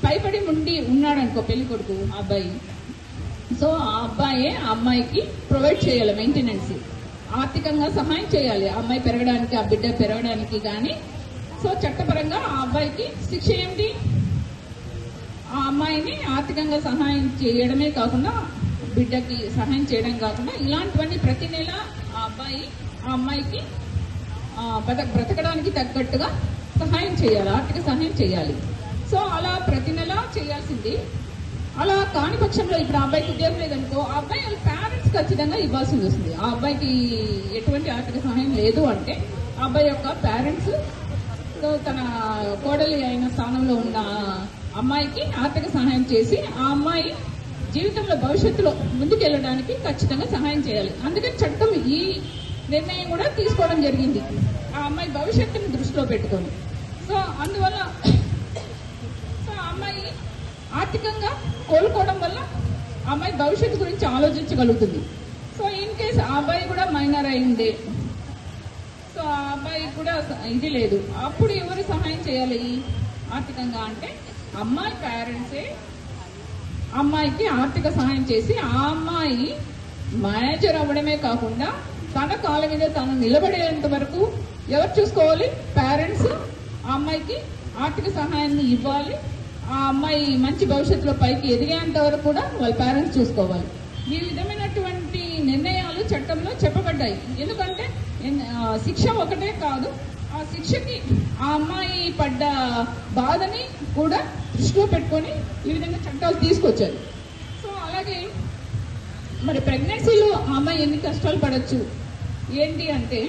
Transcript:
భయపడి ఉన్నాడు అనుకో పెళ్లి కొడుకు అబ్బాయి, సో ఆ అబ్బాయే ఆ అమ్మాయికి ప్రొవైడ్ చేయాలి మెయింటెనెన్స్, ఆర్థికంగా సహాయం చేయాలి ఆ అమ్మాయి పెరగడానికి, ఆ బిడ్డ పెరగడానికి. కానీ సో చట్టపరంగా ఆ అబ్బాయికి శిక్ష ఏమిటి? ఆ అమ్మాయిని ఆర్థికంగా సహాయం చేయడమే కాకుండా, బిడ్డకి సహాయం చేయడం కాకుండా, ఇలాంటివన్నీ ప్రతి నెల ఆ అబ్బాయి ఆ అమ్మాయికి బ్రతకడానికి తగ్గట్టుగా సహాయం చేయాలి, ఆర్థిక సహాయం చేయాలి. సో అలా ప్రతి నెల చేయాల్సింది. అలా కాని పక్షంలో ఇప్పుడు ఆ అబ్బాయికి ఉద్యోగం లేదనుకో, ఆ అబ్బాయి వాళ్ళ పేరెంట్స్ ఖచ్చితంగా ఇవ్వాల్సింది వస్తుంది. ఆ అబ్బాయికి ఎటువంటి ఆర్థిక సహాయం లేదు అంటే ఆ అబ్బాయి యొక్క పేరెంట్స్ తన కోడలి అయిన స్థానంలో ఉన్న అమ్మాయికి ఆర్థిక సహాయం చేసి ఆ అమ్మాయి జీవితంలో భవిష్యత్తులో ముందుకెళ్ళడానికి ఖచ్చితంగా సహాయం చేయాలి. అందుకని చట్టం ఈ నిర్ణయం కూడా తీసుకోవడం జరిగింది, ఆ అమ్మాయి భవిష్యత్తుని దృష్టిలో పెట్టుకొని. సో అందువల్ల ఆ అమ్మాయి ఆర్థికంగా కోలుకోవడం వల్ల ఆ అమ్మాయి భవిష్యత్తు గురించి ఆలోచించగలుగుతుంది. సో ఇన్ కేసు ఆ అబ్బాయి కూడా మైనర్ అయింది, సో ఆ అబ్బాయి కూడా ఇది లేదు, అప్పుడు ఎవరు సహాయం చేయాలి ఆర్థికంగా అంటే అమ్మాయి పేరెంట్సే అమ్మాయికి ఆర్థిక సహాయం చేసి ఆ అమ్మాయి మేనేజర్ అవ్వడమే కాకుండా తన కాళ్ళ మీద తను నిలబడేంత వరకు ఎవరు చూసుకోవాలి? పేరెంట్స్ ఆ అమ్మాయికి ఆర్థిక సహాయాన్ని ఇవ్వాలి. ఆ అమ్మాయి మంచి భవిష్యత్తులో పైకి ఎదిగేంత వరకు కూడా వాళ్ళ పేరెంట్స్ చూసుకోవాలి. ఈ విధమైనటువంటి నిర్ణయాలు చట్టంలో చెప్పబడ్డాయి. ఎందుకంటే శిక్ష ఒకటే కాదు, ఆ శిక్షకి ఆ అమ్మాయి పడ్డ బాధని కూడా దృష్టిలో పెట్టుకొని ఈ విధంగా చట్టాలు తీసుకొచ్చారు. సో అలాగే మరి ప్రెగ్నెన్సీలో ఆ అమ్మాయి ఎన్ని కష్టాలు పడవచ్చు ఏంటి అంటే